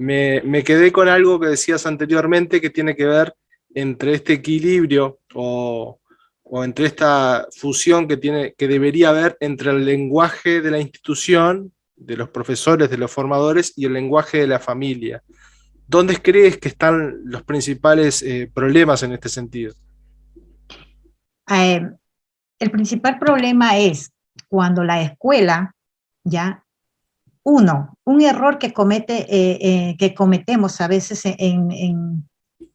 me quedé con algo que decías anteriormente que tiene que ver entre este equilibrio o entre esta fusión que debería haber entre el lenguaje de la institución, de los profesores, de los formadores y el lenguaje de la familia. ¿Dónde crees que están los principales problemas en este sentido? Eh, el principal problema es cuando la escuela, ya, un error que cometemos a veces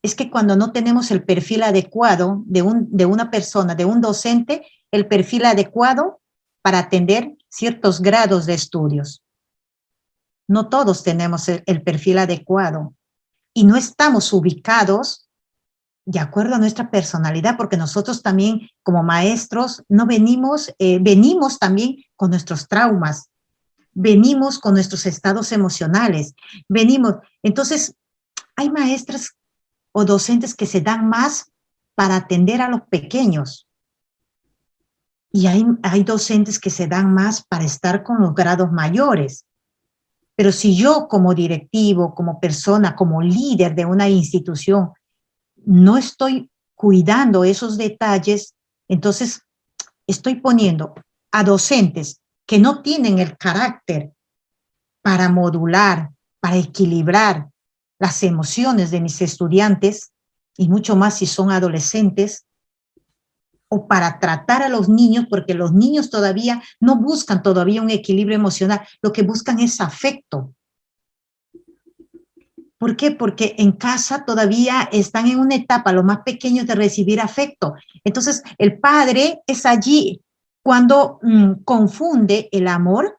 es que cuando no tenemos el perfil adecuado de una persona, de un docente, el perfil adecuado para atender ciertos grados de estudios. No todos tenemos el perfil adecuado y no estamos ubicados de acuerdo a nuestra personalidad, porque nosotros también como maestros no venimos también con nuestros traumas, venimos con nuestros estados emocionales, entonces hay maestras o docentes que se dan más para atender a los pequeños y hay docentes que se dan más para estar con los grados mayores. Pero si yo como directivo, como persona, como líder de una institución, no estoy cuidando esos detalles, entonces estoy poniendo a docentes que no tienen el carácter para modular, para equilibrar las emociones de mis estudiantes, y mucho más si son adolescentes, o para tratar a los niños, porque los niños todavía no buscan todavía un equilibrio emocional, lo que buscan es afecto. ¿Por qué? Porque en casa todavía están en una etapa, los más pequeños, de recibir afecto. Entonces, el padre es allí cuando confunde el amor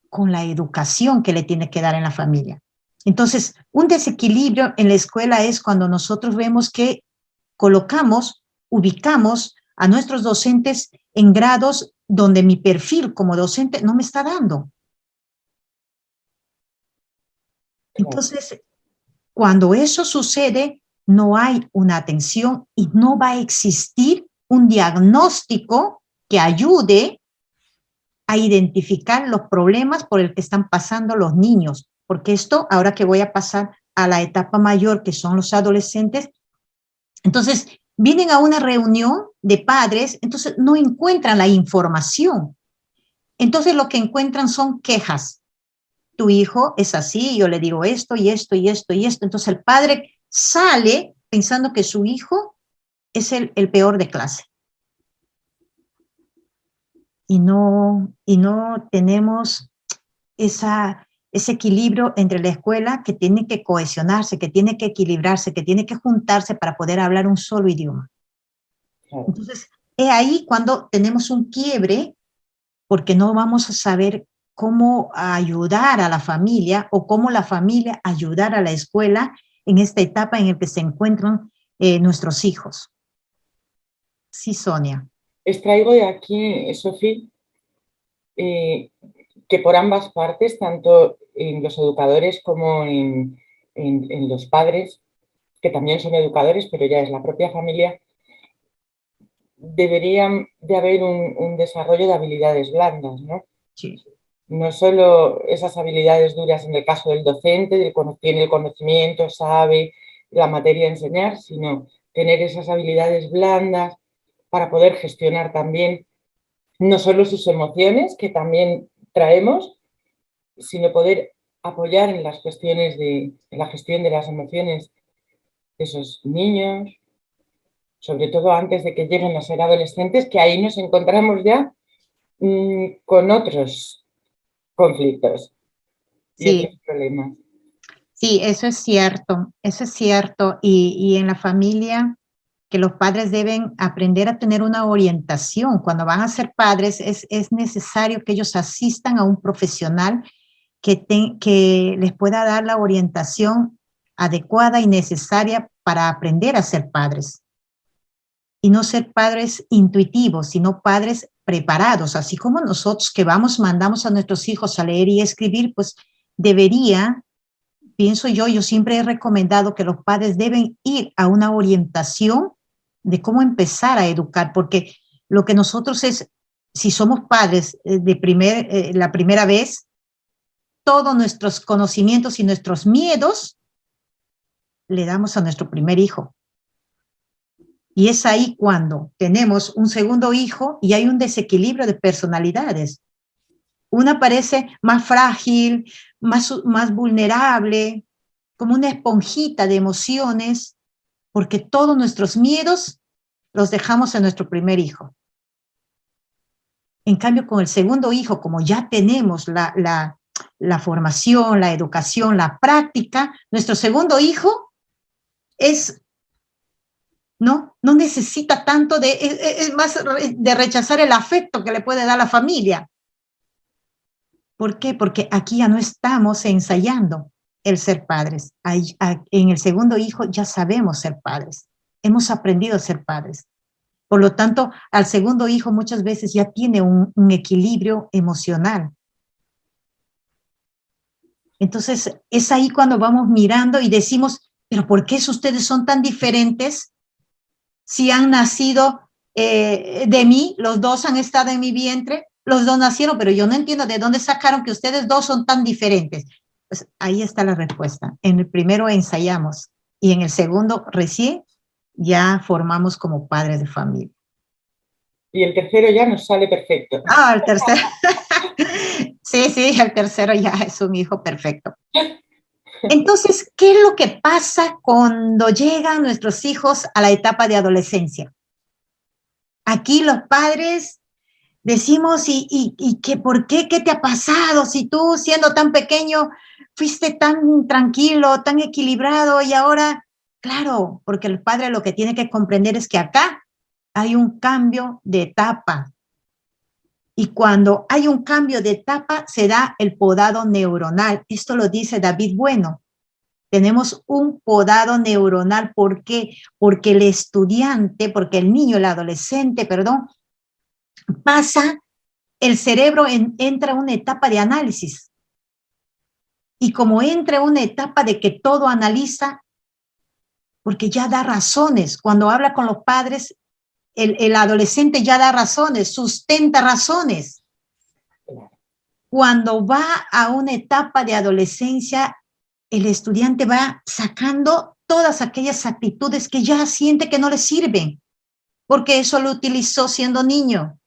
con la educación que le tiene que dar en la familia. Entonces, un desequilibrio en la escuela es cuando nosotros vemos que ubicamos a nuestros docentes en grados donde mi perfil como docente no me está dando. Entonces, cuando eso sucede, no hay una atención y no va a existir un diagnóstico que ayude a identificar los problemas por el que están pasando los niños. Porque esto, ahora que voy a pasar a la etapa mayor, que son los adolescentes, entonces vienen a una reunión de padres, entonces no encuentran la información. Entonces lo que encuentran son quejas. Tu hijo es así, yo le digo esto y esto y esto y esto. Entonces el padre sale pensando que su hijo es el peor de clase. Y no tenemos ese equilibrio entre la escuela, que tiene que cohesionarse, que tiene que equilibrarse, que tiene que juntarse para poder hablar un solo idioma. Entonces, es ahí cuando tenemos un quiebre, porque no vamos a saber cómo ayudar a la familia o cómo la familia ayudar a la escuela en esta etapa en la que se encuentran nuestros hijos. Sí, Sonia. Extraigo de aquí, Sofía, que por ambas partes, tanto en los educadores como en los padres, que también son educadores, pero ya es la propia familia, deberían de haber un desarrollo de habilidades blandas, ¿no? Sí. No solo esas habilidades duras en el caso del docente, tiene el conocimiento, sabe la materia a enseñar, sino tener esas habilidades blandas para poder gestionar también no solo sus emociones, que también traemos, sino poder apoyar en las cuestiones en la gestión de las emociones de esos niños, sobre todo antes de que lleguen a ser adolescentes, que ahí nos encontramos ya con otros conflictos y Sí. otros problemas. Sí, eso es cierto, y en la familia, que los padres deben aprender a tener una orientación. Cuando van a ser padres, es necesario que ellos asistan a un profesional que les pueda dar la orientación adecuada y necesaria para aprender a ser padres. Y no ser padres intuitivos, sino padres preparados, así como nosotros que mandamos a nuestros hijos a leer y escribir, pues pienso yo siempre he recomendado que los padres deben ir a una orientación de cómo empezar a educar, porque lo que nosotros si somos padres la primera vez, todos nuestros conocimientos y nuestros miedos, le damos a nuestro primer hijo. Y es ahí cuando tenemos un segundo hijo y hay un desequilibrio de personalidades. Una parece más frágil, más vulnerable, como una esponjita de emociones, porque todos nuestros miedos los dejamos en nuestro primer hijo. En cambio, con el segundo hijo, como ya tenemos la formación, la educación, la práctica, nuestro segundo hijo no necesita tanto es más de rechazar el afecto que le puede dar la familia. ¿Por qué? Porque aquí ya no estamos ensayando el ser padres. En el segundo hijo ya sabemos ser padres. Hemos aprendido a ser padres. Por lo tanto, al segundo hijo muchas veces ya tiene un equilibrio emocional. Entonces, es ahí cuando vamos mirando y decimos, ¿pero por qué ustedes son tan diferentes? Si han nacido de mí, los dos han estado en mi vientre, los dos nacieron, pero yo no entiendo de dónde sacaron que ustedes dos son tan diferentes. Pues ahí está la respuesta. En el primero ensayamos y en el segundo recién ya formamos como padres de familia. Y el tercero ya nos sale perfecto. Ah, el tercero. Sí, el tercero ya es un hijo perfecto. Entonces, ¿qué es lo que pasa cuando llegan nuestros hijos a la etapa de adolescencia? Aquí los padres decimos, ¿y qué, por qué? ¿Qué te ha pasado? Si tú, siendo tan pequeño, fuiste tan tranquilo, tan equilibrado, y ahora, claro, porque el padre lo que tiene que comprender es que acá hay un cambio de etapa. Y cuando hay un cambio de etapa, se da el podado neuronal. Esto lo dice David Bueno. Tenemos un podado neuronal. ¿Por qué? Porque el estudiante, porque el niño, el adolescente, perdón, pasa, el cerebro entra en una etapa de análisis. Y como entra en una etapa de que todo analiza, porque ya da razones. Cuando habla con los padres, el adolescente ya da razones, sustenta razones. Cuando va a una etapa de adolescencia, el estudiante va sacando todas aquellas actitudes que ya siente que no le sirven, porque eso lo utilizó siendo niño.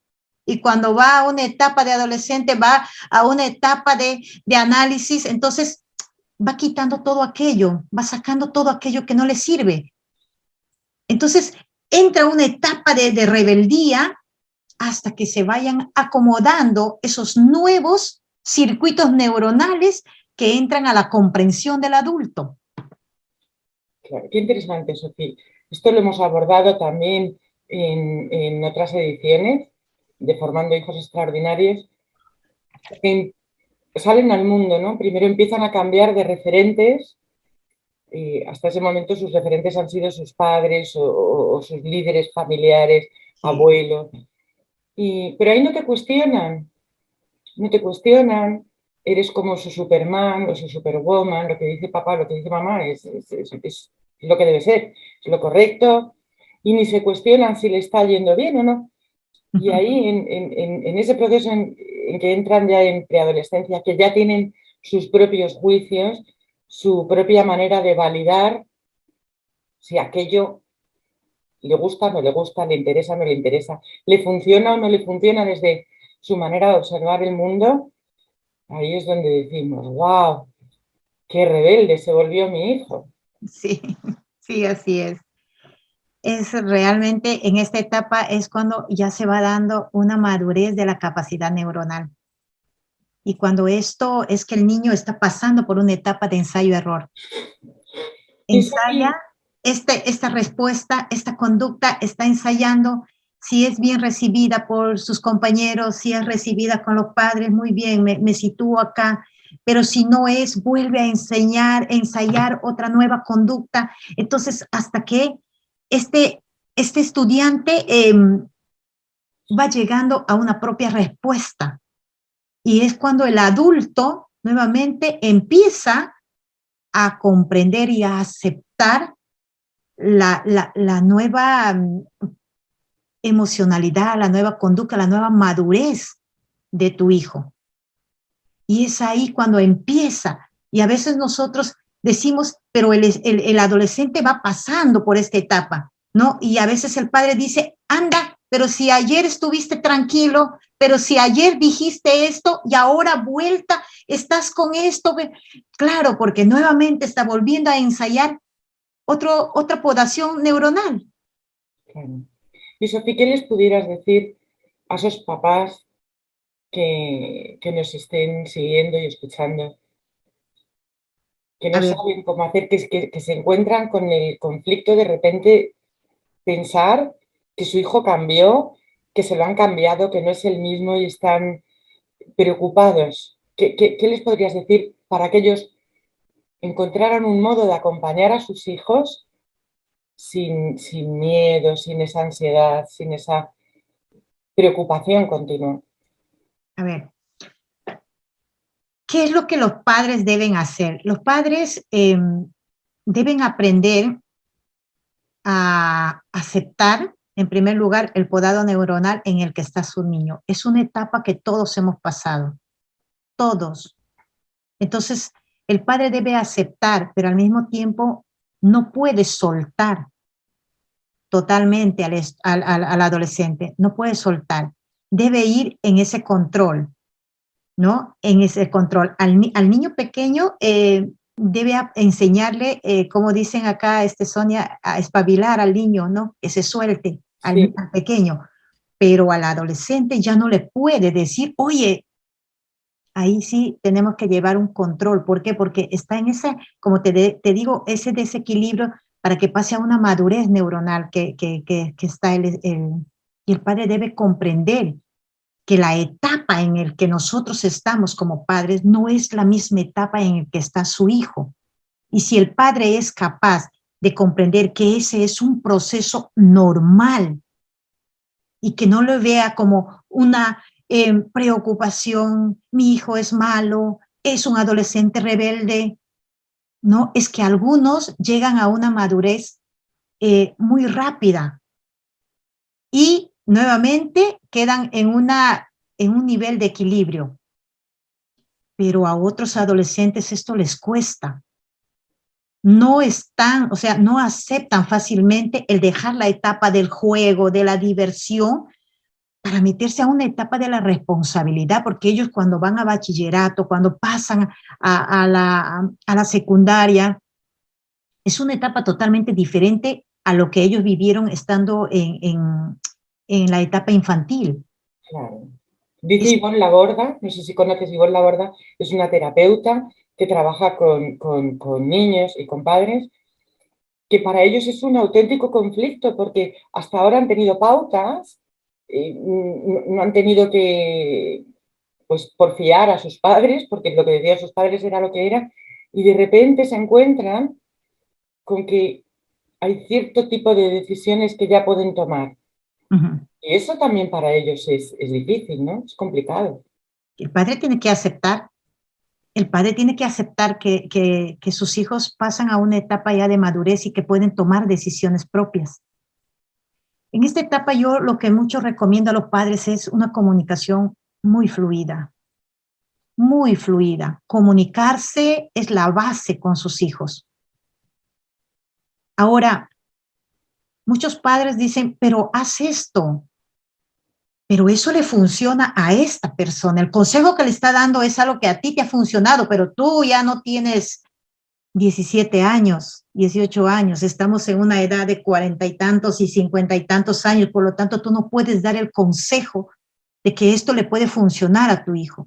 Y cuando va a una etapa de adolescente, va a una etapa de análisis, entonces va quitando todo aquello, va sacando todo aquello que no le sirve. Entonces entra una etapa de rebeldía hasta que se vayan acomodando esos nuevos circuitos neuronales que entran a la comprensión del adulto. Claro, qué interesante, Sofía. Esto lo hemos abordado también en otras ediciones de Formando Hijos Extraordinarios. Salen al mundo, ¿no? Primero empiezan a cambiar de referentes. Hasta ese momento sus referentes han sido sus padres o sus líderes familiares, abuelos. Pero ahí no te cuestionan, eres como su Superman o su Superwoman, lo que dice papá, lo que dice mamá es lo que debe ser, es lo correcto, y ni se cuestionan si le está yendo bien o no. Y ahí, en ese proceso en que entran ya en preadolescencia, que ya tienen sus propios juicios, su propia manera de validar si aquello le gusta, no le gusta, le interesa, no le interesa, le funciona o no le funciona desde su manera de observar el mundo, ahí es donde decimos, wow, qué rebelde se volvió mi hijo. Sí, sí, así es. Es realmente, en esta etapa es cuando ya se va dando una madurez de la capacidad neuronal. Y cuando esto es que el niño está pasando por una etapa de ensayo-error. Ensaya esta respuesta, esta conducta, está ensayando si es bien recibida por sus compañeros, si es recibida con los padres, muy bien, me sitúo acá. Pero si no es, vuelve a ensayar otra nueva conducta. Entonces, hasta que este estudiante va llegando a una propia respuesta. Y es cuando el adulto nuevamente empieza a comprender y a aceptar la nueva emocionalidad, la nueva conducta, la nueva madurez de tu hijo. Y es ahí cuando empieza. Y a veces nosotros decimos, pero el adolescente va pasando por esta etapa, ¿no? Y a veces el padre dice, anda, pero si ayer estuviste tranquilo, pero si ayer dijiste esto y ahora vuelta, estás con esto. Claro, porque nuevamente está volviendo a ensayar otra podación neuronal. Claro. Y Sofía, ¿qué les pudieras decir a esos papás que nos estén siguiendo y escuchando, que no saben cómo hacer, que se encuentran con el conflicto de repente pensar que su hijo cambió, que se lo han cambiado, que no es el mismo y están preocupados? ¿Qué les podrías decir para que ellos encontraran un modo de acompañar a sus hijos sin miedo, sin esa ansiedad, sin esa preocupación continua? A ver, ¿qué es lo que los padres deben hacer? Los padres deben aprender a aceptar, en primer lugar, el podado neuronal en el que está su niño. Es una etapa que todos hemos pasado, todos. Entonces, el padre debe aceptar, pero al mismo tiempo no puede soltar totalmente al adolescente, no puede soltar. Debe ir en ese control, ¿no? En ese control. Al niño pequeño debe enseñarle, como dicen acá, Sonia, a espabilar al niño, ¿no? Que se suelte al pequeño. Pero al adolescente ya no le puede decir, oye, ahí sí tenemos que llevar un control. ¿Por qué? Porque está en ese, como te digo, ese desequilibrio para que pase a una madurez neuronal que está y el padre debe comprender que la etapa en la que nosotros estamos como padres no es la misma etapa en la que está su hijo. Y si el padre es capaz de comprender que ese es un proceso normal y que no lo vea como una preocupación, mi hijo es malo, es un adolescente rebelde, no, es que algunos llegan a una madurez muy rápida y nuevamente quedan en un nivel de equilibrio. Pero a otros adolescentes esto les cuesta. No están, o sea, no aceptan fácilmente el dejar la etapa del juego, de la diversión, para meterse a una etapa de la responsabilidad, porque ellos cuando van a bachillerato, cuando pasan a la secundaria, es una etapa totalmente diferente a lo que ellos vivieron estando en la etapa infantil. Claro. Dice Ivonne Laborda, no sé si conoces Ivonne Laborda, es una terapeuta que trabaja con niños y con padres, que para ellos es un auténtico conflicto, porque hasta ahora han tenido pautas, no han tenido que, pues, porfiar a sus padres, porque lo que decían sus padres era lo que era, y de repente se encuentran con que hay cierto tipo de decisiones que ya pueden tomar. Uh-huh. Y eso también para ellos es difícil, ¿no? Es complicado. El padre tiene que aceptar que sus hijos pasan a una etapa ya de madurez y que pueden tomar decisiones propias. En esta etapa yo lo que mucho recomiendo a los padres es una comunicación muy fluida. Muy fluida. Comunicarse es la base con sus hijos. Ahora, muchos padres dicen, pero haz esto. Pero eso le funciona a esta persona. El consejo que le está dando es algo que a ti te ha funcionado, pero tú ya no tienes 17 años, 18 años. Estamos en una edad de 40 y tantos y 50 y tantos años. Por lo tanto, tú no puedes dar el consejo de que esto le puede funcionar a tu hijo.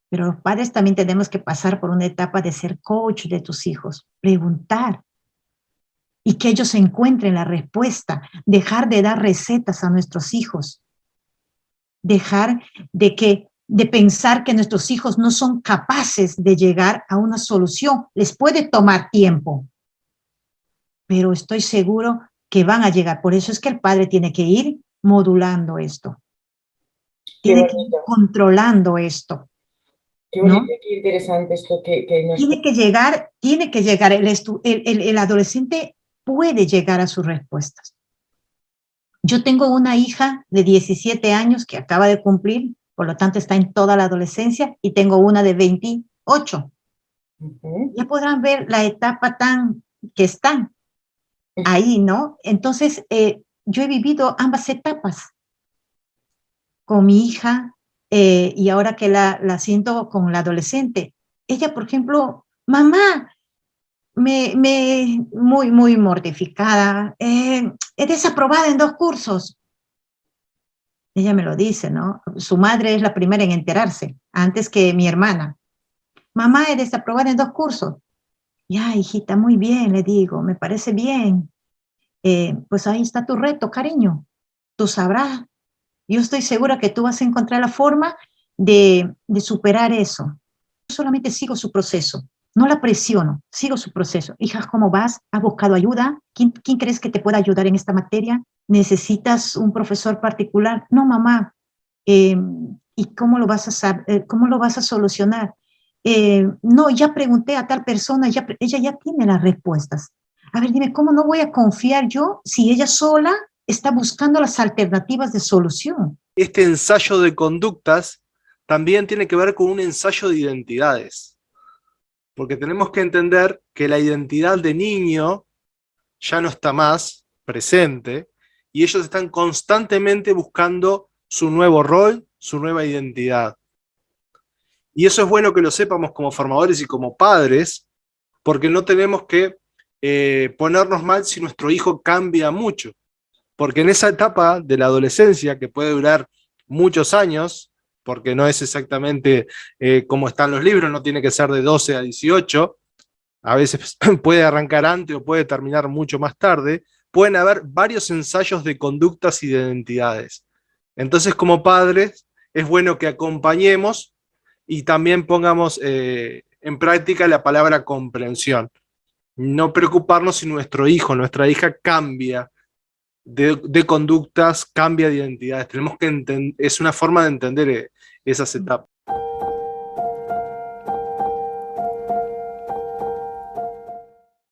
Pero los padres también tenemos que pasar por una etapa de ser coach de tus hijos, preguntar y que ellos encuentren la respuesta, dejar de dar recetas a nuestros hijos, dejar de pensar que nuestros hijos no son capaces de llegar a una solución. Les puede tomar tiempo, pero estoy seguro que van a llegar. Por eso es que el padre tiene que ir modulando esto, tiene que ir controlando esto. Qué bonito, ¿no? Qué interesante esto que nos... Tiene que llegar, el adolescente puede llegar a sus respuestas. Yo tengo una hija de 17 años que acaba de cumplir por lo tanto está en toda la adolescencia, y tengo una de 28. Ya podrán ver la etapa que están ahí, ¿no? Entonces, yo he vivido ambas etapas con mi hija, y ahora que la siento con la adolescente. Ella, por ejemplo, mamá, muy mortificada, he desaprobado en 2 cursos. Ella me lo dice, ¿no? Su madre es la primera en enterarse, antes que mi hermana. Mamá, he desaprobado en 2 cursos. Ya, hijita, muy bien, le digo, me parece bien. Pues ahí está tu reto, cariño. Tú sabrás. Yo estoy segura que tú vas a encontrar la forma de superar eso. Yo solamente sigo su proceso. No la presiono, sigo su proceso. Hija, ¿cómo vas? ¿Has buscado ayuda? ¿Quién crees que te pueda ayudar en esta materia? ¿Necesitas un profesor particular? No, mamá. ¿Y cómo lo vas a solucionar? No, ya pregunté a tal persona, ella ya tiene las respuestas. A ver, dime, ¿cómo no voy a confiar yo si ella sola está buscando las alternativas de solución? Este ensayo de conductas también tiene que ver con un ensayo de identidades. Porque tenemos que entender que la identidad de niño ya no está más presente y ellos están constantemente buscando su nuevo rol, su nueva identidad. Y eso es bueno que lo sepamos como formadores y como padres, porque no tenemos que ponernos mal si nuestro hijo cambia mucho. Porque en esa etapa de la adolescencia, que puede durar muchos años, porque no es exactamente como están los libros, no tiene que ser de 12 a 18, a veces puede arrancar antes o puede terminar mucho más tarde, pueden haber varios ensayos de conductas y de identidades. Entonces, como padres, es bueno que acompañemos y también pongamos en práctica la palabra comprensión. No preocuparnos si nuestro hijo, nuestra hija cambia de conductas, cambia de identidades. Tenemos que entender, es una forma de entender esas etapas.